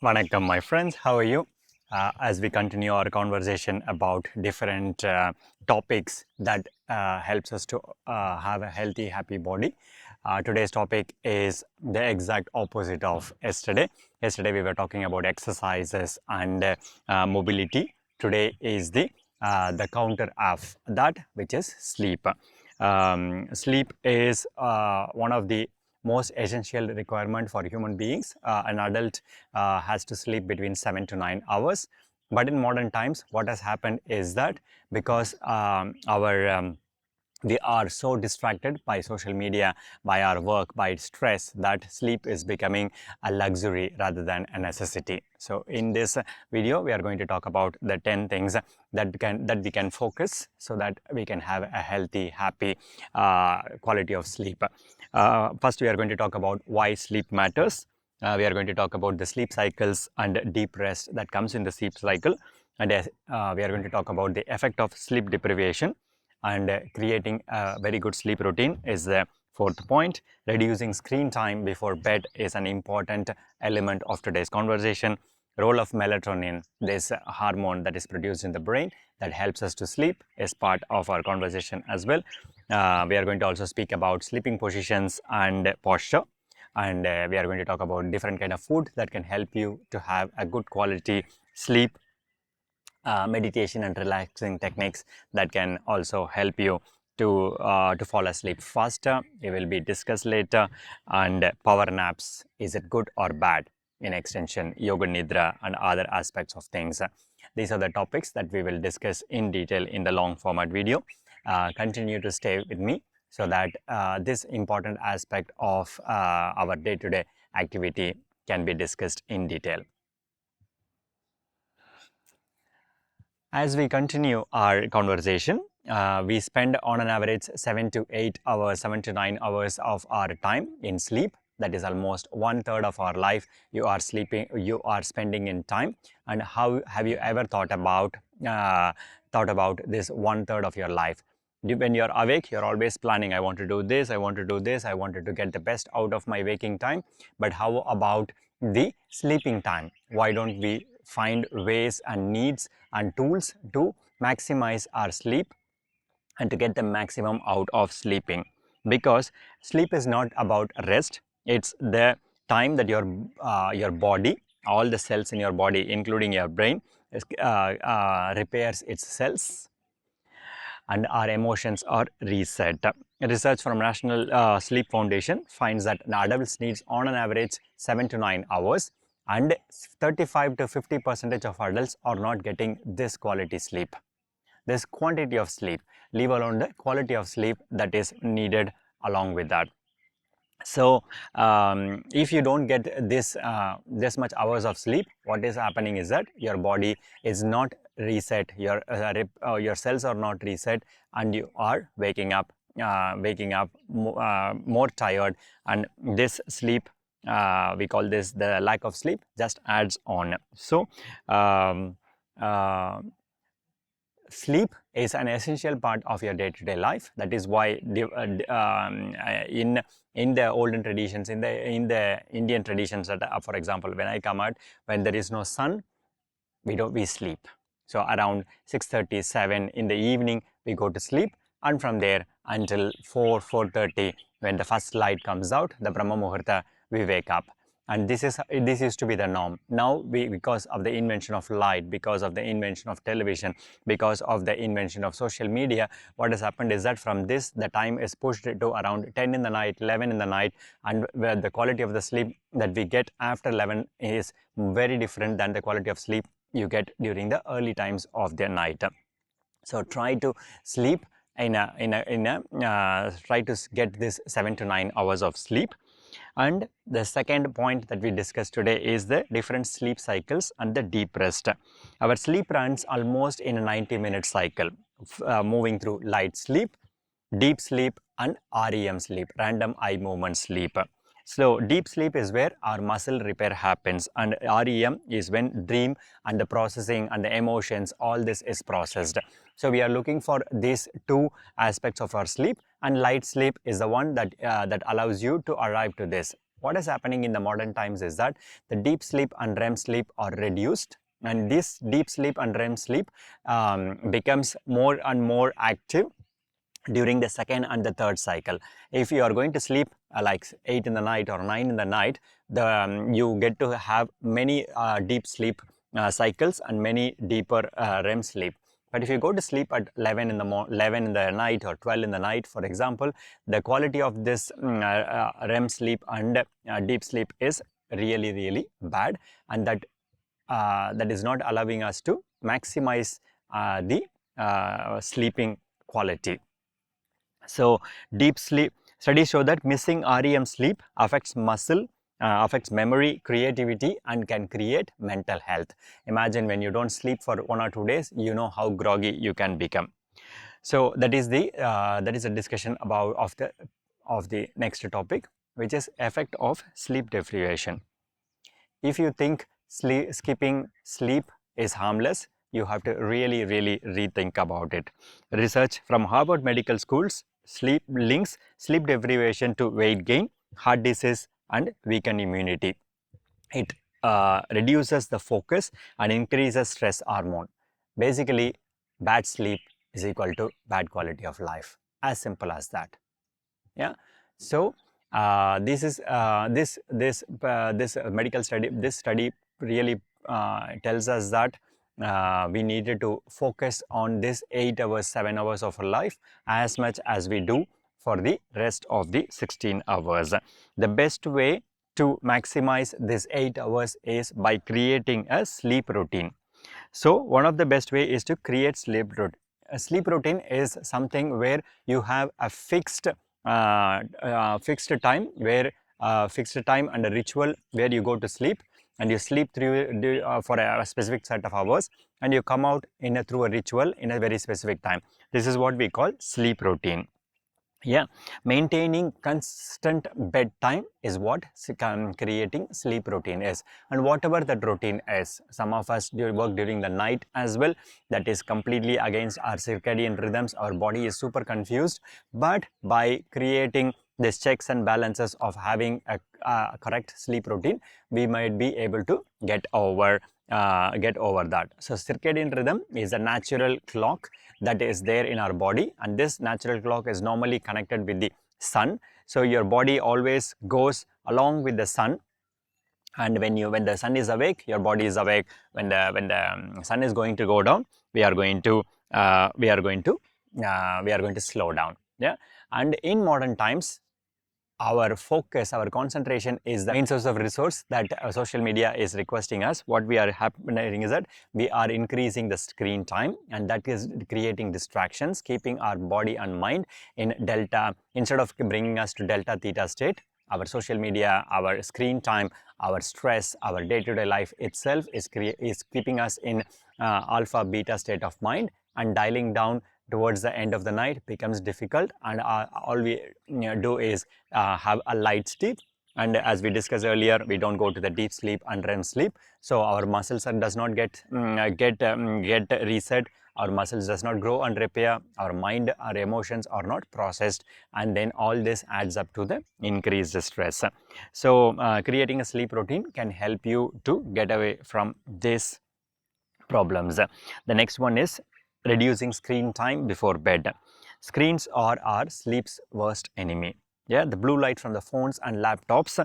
Vanakkam, my friends. How are you? As we continue our conversation about different topics that helps us to have a healthy, happy body. Today's topic is the exact opposite of yesterday. Yesterday we were talking about exercises and mobility. Today is the counter of that, which is sleep. Sleep is one of the most essential requirement for human beings. An adult has to sleep between 7 to 9 hours. But in modern times, what has happened is that because we are so distracted by social media, by our work, by stress, that sleep is becoming a luxury rather than a necessity. So in this video, we are going to talk about the 10 things that we can focus so that we can have a healthy, happy quality of sleep. First, we are going to talk about why sleep matters. We are going to talk about the sleep cycles and deep rest that comes in the sleep cycle. And we are going to talk about the effect of sleep deprivation, and creating a very good sleep routine is the fourth point. Reducing screen time before bed is an important element of today's conversation. Role of melatonin, this hormone that is produced in the brain that helps us to sleep, is part of our conversation as well. We are going to also speak about sleeping positions and posture, and we are going to talk about different kind of food that can help you to have a good quality sleep. Meditation and relaxing techniques that can also help you to fall asleep faster. It will be discussed later. And power naps, is it good or bad? In extension, yoga nidra and other aspects of things. These are the topics that we will discuss in detail in the long format video. Continue to stay with me so that this important aspect of our day-to-day activity can be discussed in detail. As we continue our conversation, we spend on an average 7 to 8 hours, 7 to 9 hours of our time in sleep. That is almost 1/3 of our life you are spending in time. And how have you ever thought about this 1/3 of your life? When you're awake, you're always planning, I want to do this, I want to do this, I wanted to get the best out of my waking time. But how about the sleeping time? Why don't we find ways and needs and tools to maximize our sleep and to get the maximum out of sleeping? Because sleep is not about rest, it's the time that your body, all the cells in your body including your brain, repairs its cells and our emotions are reset. Research from National Sleep Foundation finds that the adults needs on an average 7 to 9 hours, and 35 to 50% of adults are not getting this quality sleep, this quantity of sleep, leave alone the quality of sleep that is needed along with that. So if you don't get this much hours of sleep, what is happening is that your body is not reset, your cells are not reset, and you are waking up more tired, and this sleep, we call this the lack of sleep, just adds on. So sleep is an essential part of your day-to-day life. That is why in the olden traditions, in the Indian traditions, that for example, when I come out, when there is no sun, we sleep. So around 6:37 in the evening we go to sleep, and from there until 4:30, when the first light comes out, the Brahma Muhurta, we wake up. And this used to be the norm. Now because of the invention of light, because of the invention of television, because of the invention of social media, what has happened is that from this, the time is pushed to around 10 in the night, 11 in the night, and where the quality of the sleep that we get after 11 is very different than the quality of sleep you get during the early times of the night. So try to sleep try to get this 7 to 9 hours of sleep. And the second point that we discussed today is the different sleep cycles and the deep rest. Our sleep runs almost in a 90-minute cycle, moving through light sleep, deep sleep, and REM sleep, random eye movement sleep. So deep sleep is where our muscle repair happens, and REM is when dream and the processing and the emotions, all this is processed. So we are looking for these two aspects of our sleep, and light sleep is the one that that allows you to arrive to this. what is happening in the modern times is that the deep sleep and REM sleep are reduced, and this deep sleep and REM sleep becomes more and more active during the second and the third cycle. If you are going to sleep like 8 in the night or 9 in the night, you get to have many deep sleep cycles and many deeper REM sleep. But if you go to sleep at 11 in the night or 12 in the night, for example, the quality of this REM sleep and deep sleep is really bad, and that is not allowing us to maximize the sleeping quality. So deep sleep studies show that missing REM sleep affects muscle, affects memory, creativity, and can create mental health. Imagine when you don't sleep for 1 or 2 days, you know how groggy you can become. So that is a discussion about of the next topic, which is effect of sleep deprivation. If you think skipping sleep is harmless, you have to really rethink about it. Research from Harvard Medical School's sleep links sleep deprivation to weight gain, heart disease, and weakened immunity. It reduces the focus and increases stress hormone. Basically, bad sleep is equal to bad quality of life. As simple as that. Yeah. So this medical study, this study really tells us that we needed to focus on this 8 hours, 7 hours of our life as much as we do for the rest of the 16 hours. The best way to maximize this 8 hours is by creating a sleep routine. So one of the best way is to create sleep routine. A sleep routine is something where you have a fixed time, where fixed time and a ritual where you go to sleep, and you sleep through for a specific set of hours, and you come out through a ritual in a very specific time. This is what we call sleep routine. Yeah, maintaining constant bedtime is what creating sleep routine is. And whatever that routine is, some of us work during the night as well. That is completely against our circadian rhythms. Our body is super confused. But by creating these checks and balances of having a correct sleep routine, we might be able to get over that. So circadian rhythm is a natural clock that is there in our body, and this natural clock is normally connected with the sun. So your body always goes along with the sun, and when the sun is awake, your body is awake. When the sun is going to go down, we are going to slow down. Yeah. And in modern times, our focus, our concentration is the main source of resource that social media is requesting us. What we are happening is that we are increasing the screen time, and that is creating distractions, keeping our body and mind in delta. Instead of bringing us to delta theta state, our social media, our screen time, our stress, our day-to-day life itself is keeping us in alpha beta state of mind, and dialing down towards the end of the night becomes difficult, and all we do is have a light sleep. And as we discussed earlier, we don't go to the deep sleep and REM sleep, so our muscles does not get reset, our muscles does not grow and repair, our mind, our emotions are not processed, and then all this adds up to the increased stress. So creating a sleep routine can help you to get away from these problems. The next one is reducing screen time before bed. Screens are our sleep's worst enemy. Yeah, the blue light from the phones and laptops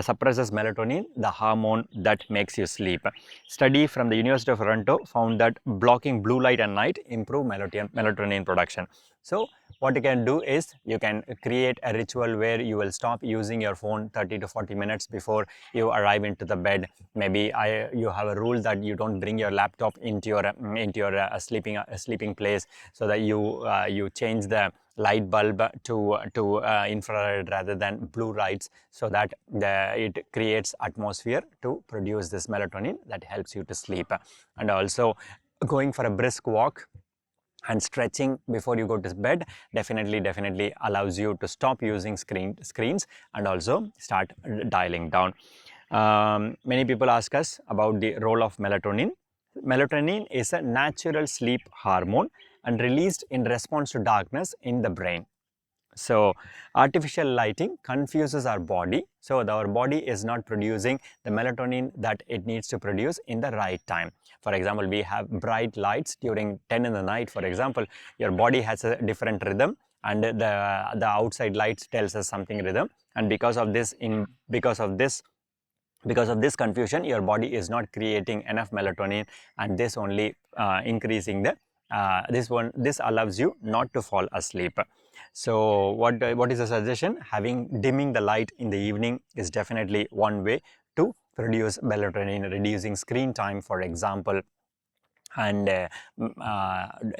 suppresses melatonin, the hormone that makes you sleep. Study from the University of Toronto found that blocking blue light at night improve melatonin production. So what you can do is you can create a ritual where you will stop using your phone 30 to 40 minutes before you arrive into the bed. Maybe you have a rule that you don't bring your laptop into your sleeping place, so that you change the light bulb to infrared rather than blue lights, so that it creates atmosphere to produce this melatonin that helps you to sleep. And also going for a brisk walk and stretching before you go to bed definitely allows you to stop using screens and also start dialing down. Many people ask us about the role of melatonin. Melatonin is a natural sleep hormone and released in response to darkness in the brain. So artificial lighting confuses our body. So our body is not producing the melatonin that it needs to produce in the right time. For example, we have bright lights during 10 in the night. For example, your body has a different rhythm, and the outside lights tells us something rhythm. And because of this confusion, your body is not creating enough melatonin, and this only increasing the this allows you not to fall asleep. So what is the suggestion? Having dimming the light in the evening is definitely one way to produce melatonin. Reducing screen time, for example, and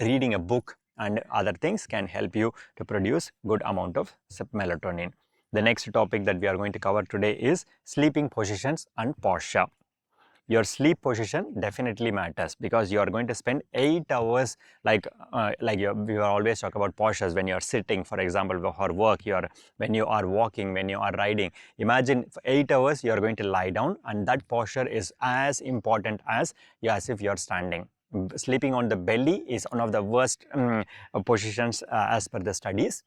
reading a book and other things can help you to produce good amount of melatonin. The next topic that we are going to cover today is sleeping positions and posture. Your sleep position definitely matters, because you are going to spend 8 hours, we are always talk about postures when you are sitting, for example, for work, when you are walking, when you are riding. Imagine for 8 hours you are going to lie down, and that posture is as important as if you are standing. Sleeping on the belly is one of the worst positions as per the studies,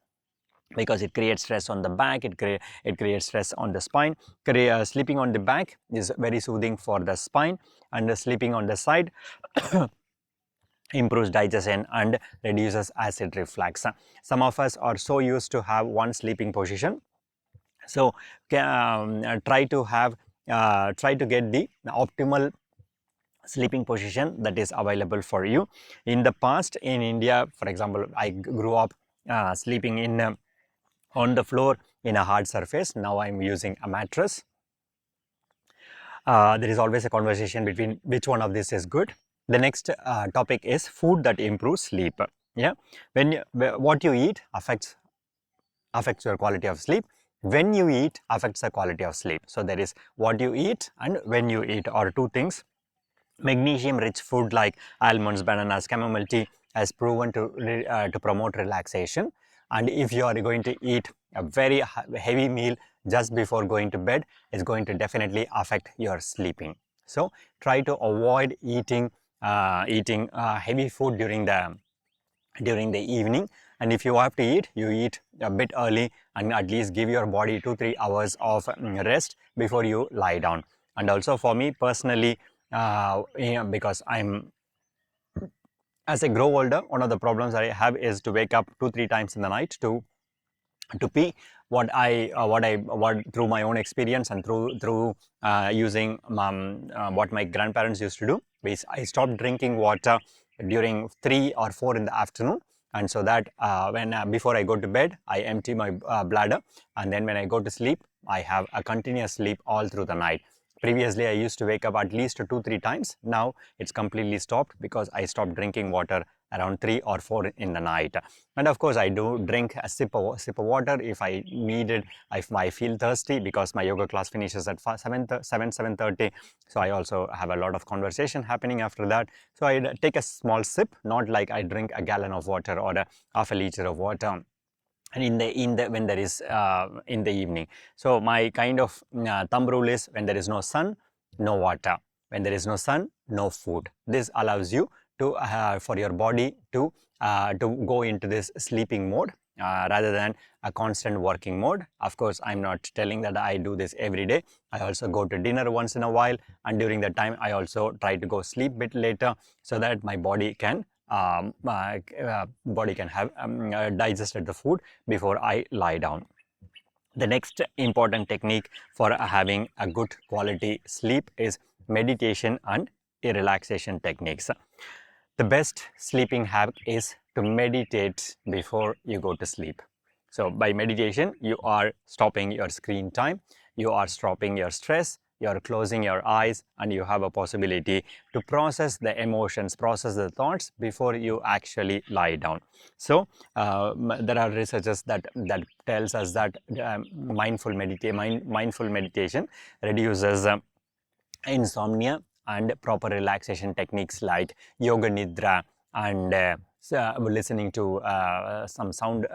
because it creates stress on the back, it creates stress on the spine. Sleeping on the back is very soothing for the spine, and sleeping on the side improves digestion and reduces acid reflux. Some of us are so used to have one sleeping position, so try to get the optimal sleeping position that is available for you. In the past, in India, for example, I grew up sleeping on the floor in a hard surface. Now I'm using a mattress. There is always a conversation between which one of this is good. The next topic is food that improves sleep. Yeah, what you eat affects your quality of sleep. When you eat affects the quality of sleep. So there is what you eat and when you eat are two things. Magnesium rich food like almonds, bananas, chamomile tea has proven to promote relaxation. And if you are going to eat a very heavy meal just before going to bed, it's going to definitely affect your sleeping. So try to avoid eating heavy food during the evening, and if you have to eat, you eat a bit early, and at least give your body 2-3 hours of rest before you lie down. And also for me personally, because I'm as I grow older, one of the problems I have is to wake up 2-3 times in the night to pee. What through my own experience and through using what my grandparents used to do, I stopped drinking water during 3 or 4 in the afternoon, and so that when before I go to bed, I empty my bladder, and then when I go to sleep, I have a continuous sleep all through the night. Previously, I used to wake up at least 2-3 times. Now it's completely stopped because I stopped drinking water around 3 or 4 in the night. And of course, I do drink a sip of water if I need it, if I feel thirsty, because my yoga class finishes at 7:30. So I also have a lot of conversation happening after that. So I take a small sip, not like I drink a gallon of water or a half a liter of water. And in the when there is in the evening. So my kind of thumb rule is, when there is no sun, no water. When there is no sun, no food. This allows you to for your body to go into this sleeping mode rather than a constant working mode. Of course, I'm not telling that I do this every day. I also go to dinner once in a while, and during that time I also try to go sleep bit later, so that my body can have digested the food before I lie down. The next important technique for having a good quality sleep is meditation and relaxation techniques. The best sleeping hack is to meditate before you go to sleep. So by meditation, you are stopping your screen time, you are stopping your stress, you are closing your eyes, and you have a possibility to process the emotions, process the thoughts before you actually lie down. So there are researchers that tells us that mindful meditation reduces insomnia, and proper relaxation techniques like yoga nidra and listening to some sound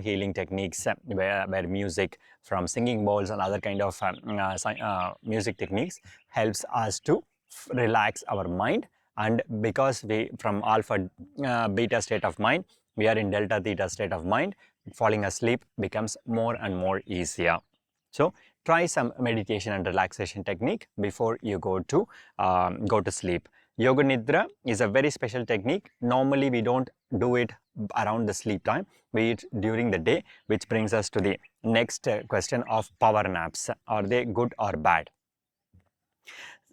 healing techniques, where music from singing bowls and other kind of music techniques helps us to relax our mind. And because we from alpha beta state of mind, we are in delta theta state of mind, falling asleep becomes more and more easier. So try some meditation and relaxation technique before you go to sleep. Yoga Nidra is a very special technique. Normally we don't do it around the sleep time, we do it during the day, which brings us to the next question of power naps. Are they good or bad?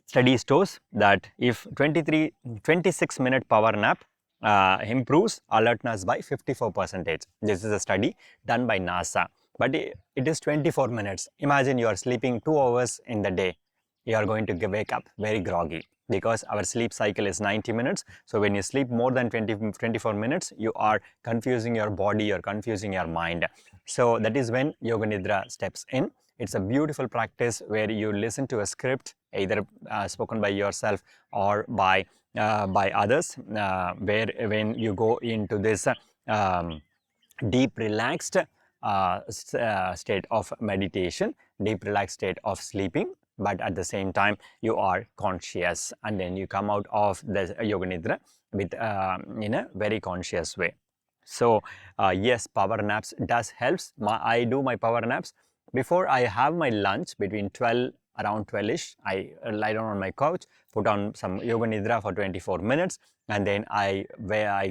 Study shows that if 26-minute power nap improves alertness by 54%. This is a study done by NASA. But it is 24 minutes. Imagine you are sleeping 2 hours in the day. You are going to wake up very groggy because our sleep cycle is 90 minutes. So when you sleep more than 24 minutes, you are confusing your body, you are confusing your mind. So that is when Yoga Nidra steps in. It's a beautiful practice where you listen to a script, either spoken by yourself or by others, where when you go into this deep relaxed state of meditation, deep relaxed state of sleeping, but at the same time you are conscious, and then you come out of the Yoga Nidra with in a very conscious way. So yes, power naps does helps. I do my power naps before I have my lunch between 12, around 12ish. I lie down on my couch, put on some Yoga Nidra for 24 minutes, and then I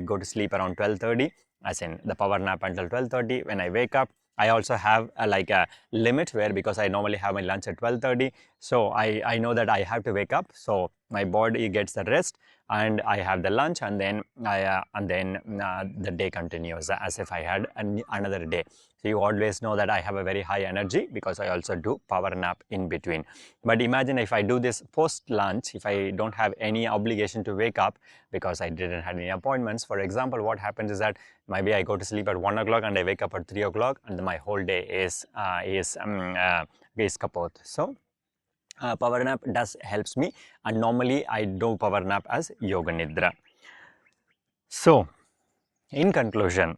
go to sleep around 12:30, as in the power nap until 12:30. When I wake up, I also have like a limit where, because I normally have my lunch at 12:30, so I know that I have to wake up, so my body gets the rest and I have the lunch, and then the day continues as if I had another day. So you always know that I have a very high energy because I also do power nap in between. But imagine if I do this post lunch, if I don't have any obligation to wake up because I didn't have any appointments. For example, what happens is that maybe I go to sleep at 1 o'clock and I wake up at 3 o'clock, and my whole day is kaput. So power nap does helps me, and normally I do power nap as Yoga Nidra. So in conclusion,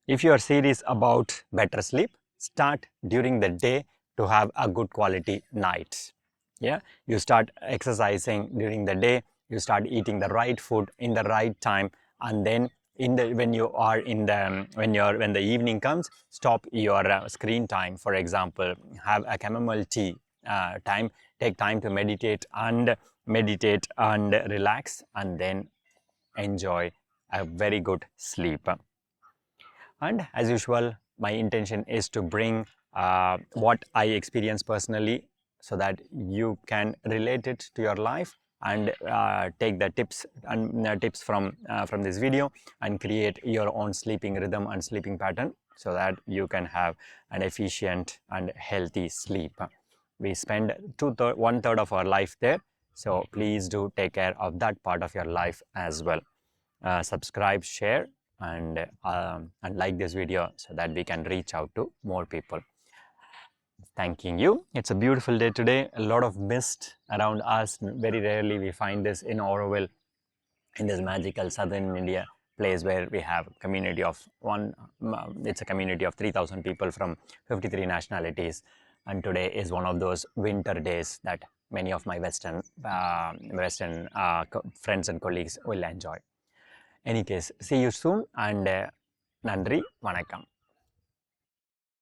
if your series about better sleep, start during the day to have a good quality night. Yeah, you start exercising during the day, you start eating the right food in the right time, and then when the evening comes, stop your screen time. For example, have a chamomile tea time, take time to meditate and relax, and then enjoy a very good sleep. And as usual, my intention is to bring what I experience personally, so that you can relate it to your life and take the tips from this video and create your own sleeping rhythm and sleeping pattern, so that you can have an efficient and healthy sleep. We spend 1/3 of our life there, so please do take care of that part of your life as well. Subscribe, share, and like this video so that we can reach out to more people. Thanking you. It's a beautiful day today. A lot of mist around us. Very rarely we find this in Oroville, in this magical southern India place where we have a community of it's a community of 3,000 people from 53 nationalities. And today is one of those winter days that many of my Western friends and colleagues will enjoy. Any case, see you soon, and Nandri Vanakkam.